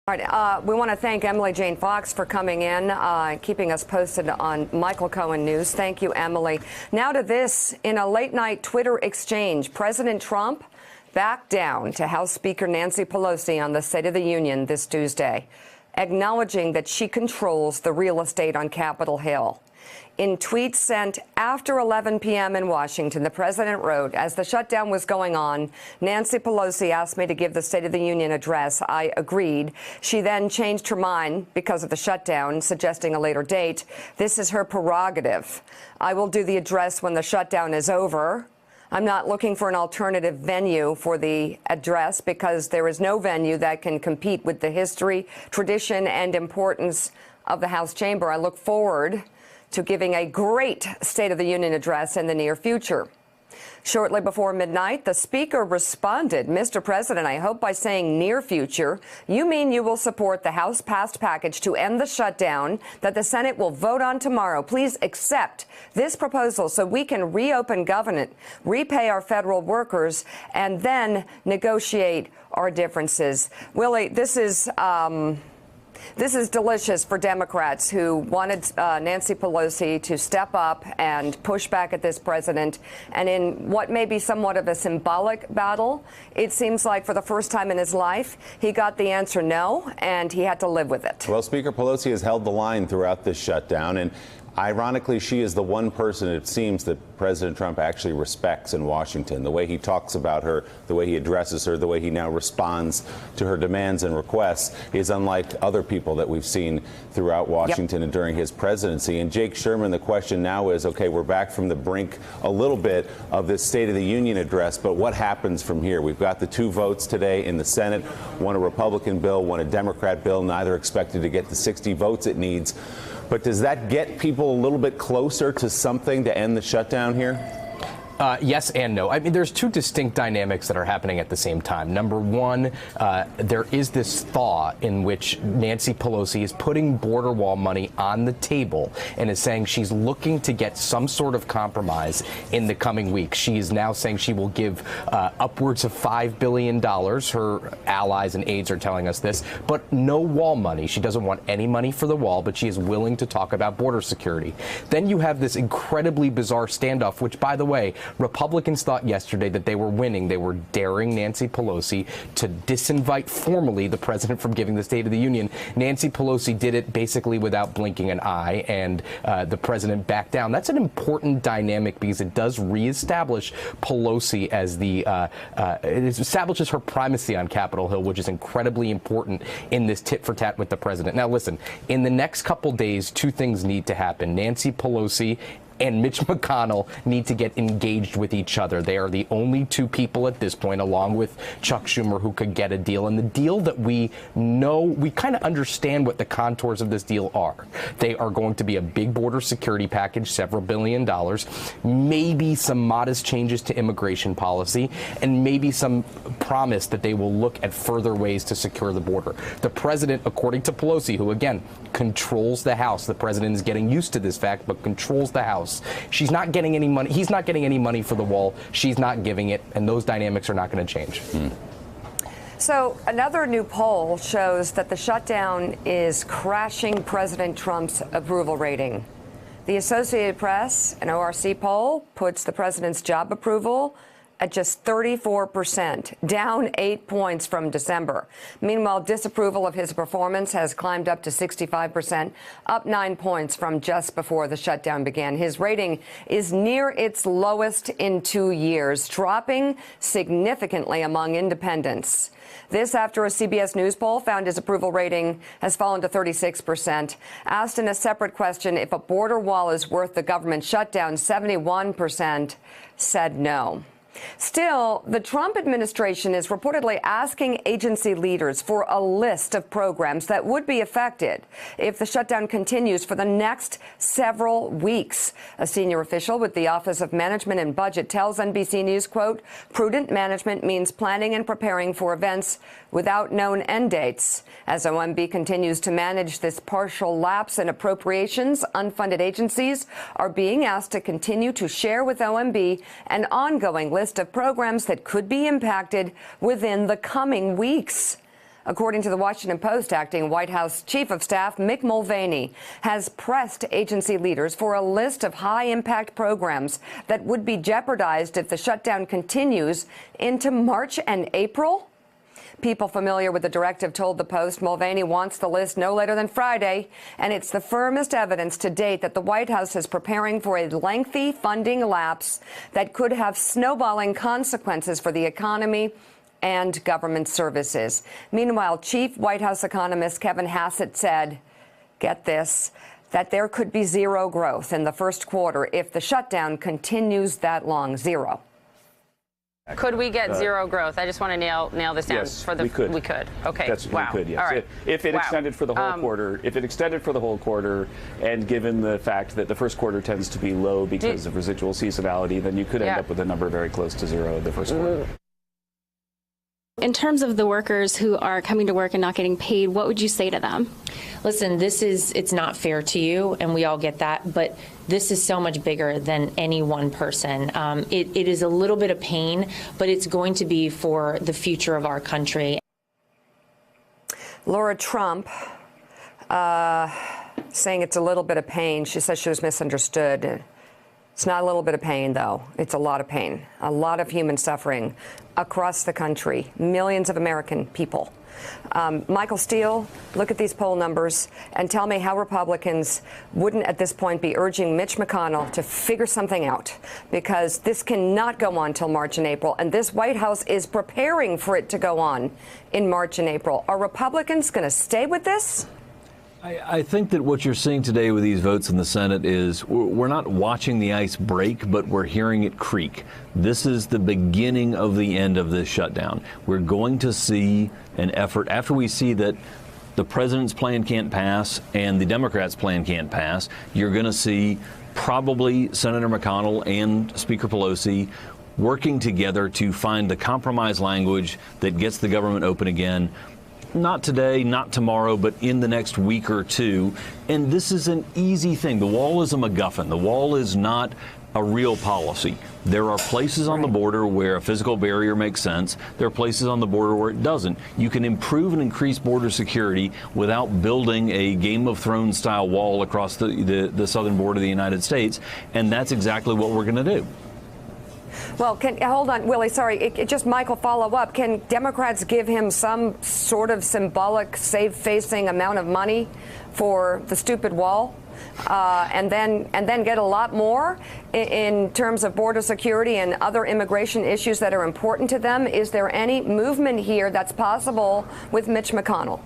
All right, we want to thank Emily Jane Fox for coming in, keeping us posted on Michael Cohen News. Thank you, Emily. Now to this. In a late-night Twitter exchange, President Trump backed down to House Speaker Nancy Pelosi on the State of the Union this Tuesday, acknowledging that she controls the real estate on Capitol Hill. In tweets sent after 11 p.m. in Washington, the president wrote, "As the shutdown was going on, Nancy Pelosi asked me to give the State of the Union address. I agreed. She then changed her mind because of the shutdown, suggesting a later date. This is her prerogative. I will do the address when the shutdown is over. I'm not looking for an alternative venue for the address because there is no venue that can compete with the history, tradition, and importance of the House chamber. I look forward to giving a great State of the Union address in the near future." Shortly before midnight, the Speaker responded, "Mr. President, I hope by saying near future, you mean you will support the House-passed package to end the shutdown that the Senate will vote on tomorrow. Please accept this proposal so we can reopen government, repay our federal workers, and then negotiate our differences." Willie, this is delicious for Democrats who wanted Nancy Pelosi to step up and push back at this president. And in what may be somewhat of a symbolic battle, it seems like for the first time in his life, he got the answer no, and he had to live with it. Well, Speaker Pelosi has held the line throughout this shutdown, and ironically, she is the one person, it seems, that President Trump actually respects in Washington. The way he talks about her, the way he addresses her, the way he now responds to her demands and requests is unlike other people that we've seen throughout Washington and during his presidency. And Jake Sherman, the question now is, okay, we're back from the brink a little bit of this State of the Union address, but what happens from here? We've got the two votes today in the Senate, one a Republican bill, one a Democrat bill, neither expected to get the 60 votes it needs. But does that get people a little bit closer to something to end the shutdown here? Yes and no. I mean, there's two distinct dynamics that are happening at the same time. Number one, there is this thaw in which Nancy Pelosi is putting border wall money on the table and is saying she's looking to get some sort of compromise in the coming weeks. She is now saying she will give upwards of $5 billion. Her allies and aides are telling us this, but no wall money. She doesn't want any money for the wall, but she is willing to talk about border security. Then you have this incredibly bizarre standoff, which, by the way, Republicans thought yesterday that they were winning. They were daring Nancy Pelosi to disinvite formally the president from giving the State of the Union. Nancy Pelosi did it basically without blinking an eye, and the president backed down. That's an important dynamic because it does reestablish Pelosi as it establishes her primacy on Capitol Hill, which is incredibly important in this tit for tat with the president. Now, listen, in the next couple days, two things need to happen. Nancy Pelosi and Mitch McConnell need to get engaged with each other. They are the only two people at this point, along with Chuck Schumer, who could get a deal. And the deal that we know, we kind of understand what the contours of this deal are. They are going to be a big border security package, several $1 billion, maybe some modest changes to immigration policy, and maybe some promise that they will look at further ways to secure the border. The president, according to Pelosi, who, again, controls the House, the president is getting used to this fact, but controls the House. She's not getting any money. He's not getting any money for the wall. She's not giving it, and those dynamics are not going to change. So another new poll shows that the shutdown is crashing President Trump's approval rating. The Associated Press, an ORC poll, puts the president's job approval at just 34%, down 8 points from December. Meanwhile, disapproval of his performance has climbed up to 65%, up 9 points from just before the shutdown began. His rating is near its lowest in 2 years, dropping significantly among independents. This after a CBS News poll found his approval rating has fallen to 36%. Asked in a separate question if a border wall is worth the government shutdown, 71% said no. Still, the Trump administration is reportedly asking agency leaders for a list of programs that would be affected if the shutdown continues for the next several weeks. A senior official with the Office of Management and Budget tells NBC News, quote, "Prudent management means planning and preparing for events without known end dates." As OMB continues to manage this partial lapse in appropriations, unfunded agencies are being asked to continue to share with OMB an ongoing list of programs that could be impacted within the coming weeks. According to the Washington Post, acting White House Chief of Staff Mick Mulvaney has pressed agency leaders for a list of high-impact programs that would be jeopardized if the shutdown continues into March and April. People familiar with the directive told the Post Mulvaney wants the list no later than Friday, and it's the firmest evidence to date that the White House is preparing for a lengthy funding lapse that could have snowballing consequences for the economy and government services. Meanwhile, Chief White House economist Kevin Hassett said, get this, that there could be zero growth in the first quarter if the shutdown continues that long. Zero. Could we get zero growth? I just want to nail this down. Yes, we could. We could. Okay. We could, yes. All right. If it extended for the whole quarter, and given the fact that the first quarter tends to be low because of residual seasonality, then you could end up with a number very close to zero in the first quarter. In terms of the workers who are coming to work and not getting paid, what would you say to them? Listen, it's not fair to you, and we all get that, but this is so much bigger than any one person. It is a little bit of pain, but it's going to be for the future of our country. Laura Trump saying it's a little bit of pain. She says she was misunderstood. It's not a little bit of pain, though. It's a lot of pain, a lot of human suffering across the country, millions of American people. Michael Steele, look at these poll numbers and tell me how Republicans wouldn't at this point be urging Mitch McConnell to figure something out, because this cannot go on till March and April, and this White House is preparing for it to go on in March and April. Are Republicans going to stay with this? I think that what you're seeing today with these votes in the Senate is we're not watching the ice break, but we're hearing it creak. This is the beginning of the end of this shutdown. We're going to see an effort after we see that the president's plan can't pass and the Democrats' plan can't pass. You're going to see probably Senator McConnell and Speaker Pelosi working together to find the compromise language that gets the government open again. Not today, not tomorrow, but in the next week or two. And this is an easy thing. The wall is a MacGuffin. The wall is not a real policy. There are places on the border where a physical barrier makes sense. There are places on the border where it doesn't. You can improve and increase border security without building a Game of Thrones style wall across the southern border of the United States. And that's exactly what we're going to do. Well, hold on, Willie, sorry, just Michael, follow up. Can Democrats give him some sort of symbolic, safe-facing amount of money for the stupid wall? And then get a lot more in terms of border security and other immigration issues that are important to them? Is there any movement here that's possible with Mitch McConnell?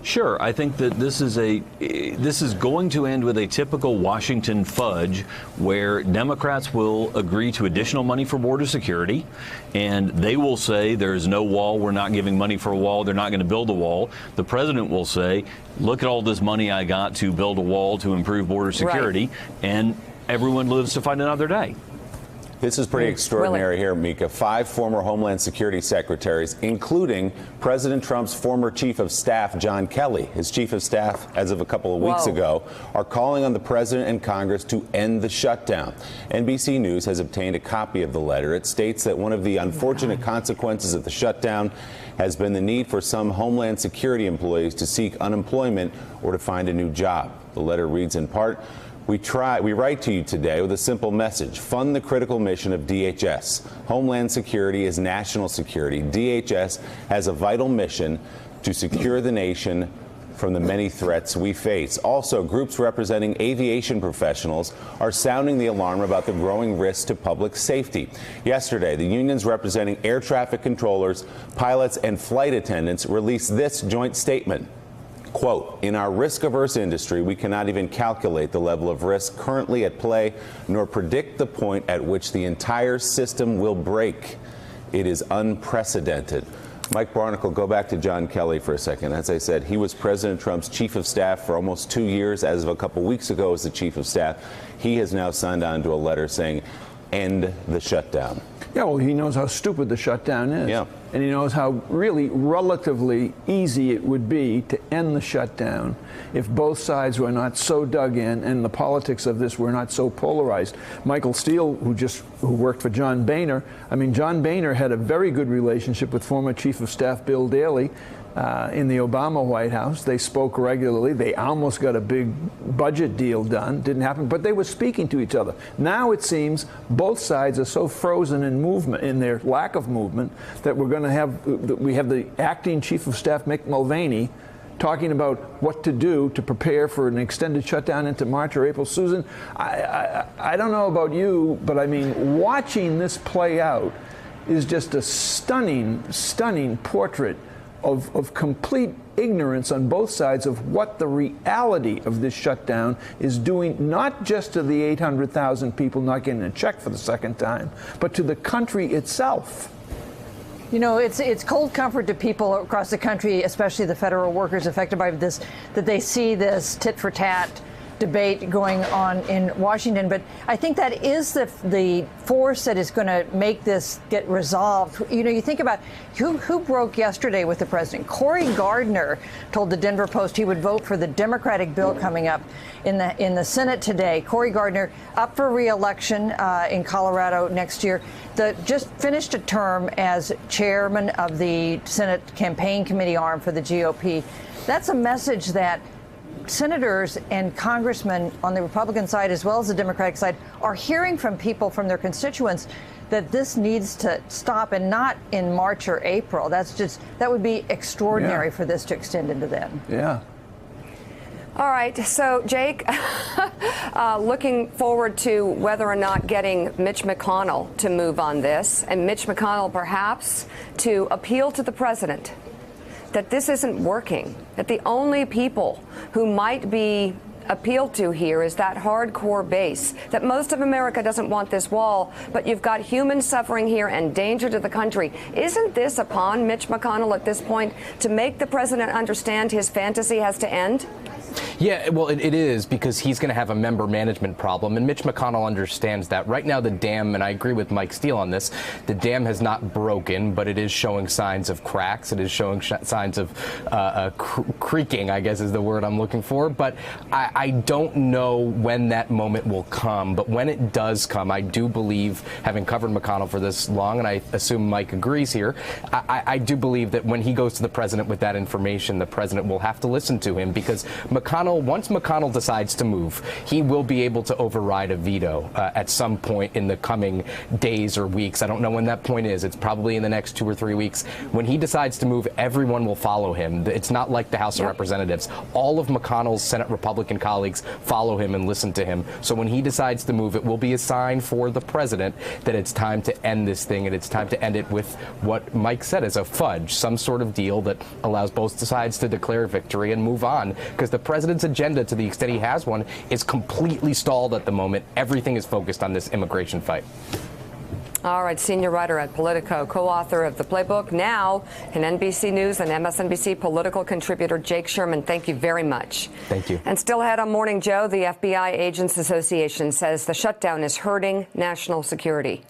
Sure. I think that this is going to end with a typical Washington fudge where Democrats will agree to additional money for border security, and they will say there's no wall, we're not giving money for a wall, they're not going to build a wall. The president will say, look at all this money I got to build a wall to improve border security, right, and everyone lives to fight another day. This is pretty extraordinary here, Mika. 5 former Homeland Security secretaries, including President Trump's former chief of staff, John Kelly, his chief of staff as of a couple of weeks ago, are calling on the president and Congress to end the shutdown. NBC News has obtained a copy of the letter. It states that one of the unfortunate consequences of the shutdown has been the need for some Homeland Security employees to seek unemployment or to find a new job. The letter reads in part, We write to you today with a simple message. Fund the critical mission of DHS. Homeland Security is national security. DHS has a vital mission to secure the nation from the many threats we face. Also, groups representing aviation professionals are sounding the alarm about the growing risks to public safety. Yesterday, the unions representing air traffic controllers, pilots, and flight attendants released this joint statement. Quote, in our risk-averse industry, we cannot even calculate the level of risk currently at play, nor predict the point at which the entire system will break. It is unprecedented. Mike Barnacle, go back to John Kelly for a second. As I said, he was President Trump's chief of staff for almost 2 years. As of a couple weeks ago, as the chief of staff, he has now signed on to a letter saying, end the shutdown. Yeah, well, he knows how stupid the shutdown is. Yeah. And he knows how really relatively easy it would be to end the shutdown if both sides were not so dug in and the politics of this were not so polarized. Michael Steele, who worked for John Boehner, I mean, John Boehner had a very good relationship with former Chief of Staff Bill Daley. in the Obama White House. They spoke regularly. They almost got a big budget deal done. Didn't happen, but they were speaking to each other. Now it seems both sides are so frozen in movement, in their lack of movement, that we have the acting Chief of Staff, Mick Mulvaney, talking about what to do to prepare for an extended shutdown into March or April. Susan, I don't know about you, but I mean, watching this play out is just a stunning, stunning portrait of complete ignorance on both sides of what the reality of this shutdown is doing, not just to the 800,000 people not getting a check for the second time, but to the country itself. You know, it's cold comfort to people across the country, especially the federal workers affected by this, that they see this tit-for-tat debate going on in Washington. But I think that is the force that is going to make this get resolved. You know, you think about who broke yesterday with the president. Cory Gardner told the Denver Post he would vote for the Democratic bill coming up in the Senate today. Cory Gardner up for re-election in Colorado next year. Just finished a term as chairman of the Senate campaign committee arm for the GOP. That's a message that senators and congressmen on the Republican side, as well as the Democratic side, are hearing from people, from their constituents, that this needs to stop, and not in March or April. That would be extraordinary for this to extend into then. Yeah. All right, so Jake, looking forward to whether or not getting Mitch McConnell to move on this, and Mitch McConnell perhaps to appeal to the president that this isn't working, that the only people who might be appealed to here is that hardcore base, that most of America doesn't want this wall, but you've got human suffering here and danger to the country. Isn't this upon Mitch McConnell at this point to make the president understand his fantasy has to end? Yeah, well, it is, because he's going to have a member management problem, and Mitch McConnell understands that. Right now, the dam, and I agree with Mike Steele on this, the dam has not broken, but it is showing signs of cracks. It is showing signs of creaking, I guess is the word I'm looking for. But I don't know when that moment will come. But when it does come, I do believe, having covered McConnell for this long, and I assume Mike agrees here, I do believe that when he goes to the president with that information, the president will have to listen to him, because once McConnell decides to move, he will be able to override a veto at some point in the coming days or weeks. I don't know when that point is. It's probably in the next 2 or 3 weeks. When he decides to move, everyone will follow him. It's not like the House of Representatives. All of McConnell's Senate Republican colleagues follow him and listen to him. So when he decides to move, it will be a sign for the president that it's time to end this thing, and it's time to end it with what Mike said is a fudge, some sort of deal that allows both sides to declare victory and move on, because the president's agenda, to the extent he has one, is completely stalled at the moment. Everything is focused on this immigration fight. All right, senior writer at Politico, co-author of The Playbook, now in NBC News and MSNBC political contributor Jake Sherman. Thank you very much. Thank you. And still ahead on Morning Joe, the FBI Agents Association says the shutdown is hurting national security.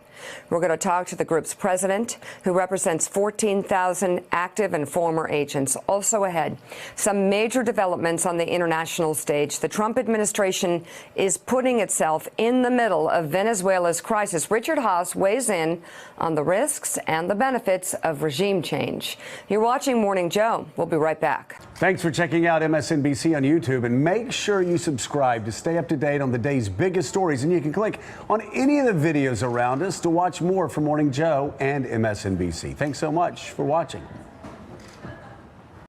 We're going to talk to the group's president, who represents 14,000 active and former agents. Also ahead, some major developments on the international stage. The Trump administration is putting itself in the middle of Venezuela's crisis. Richard Haas weighs in on the risks and the benefits of regime change. You're watching Morning Joe. We'll be right back. Thanks for checking out MSNBC on YouTube, and make sure you subscribe to stay up to date on the day's biggest stories. And you can click on any of the videos around us to watch more from Morning Joe and MSNBC. Thanks so much for watching.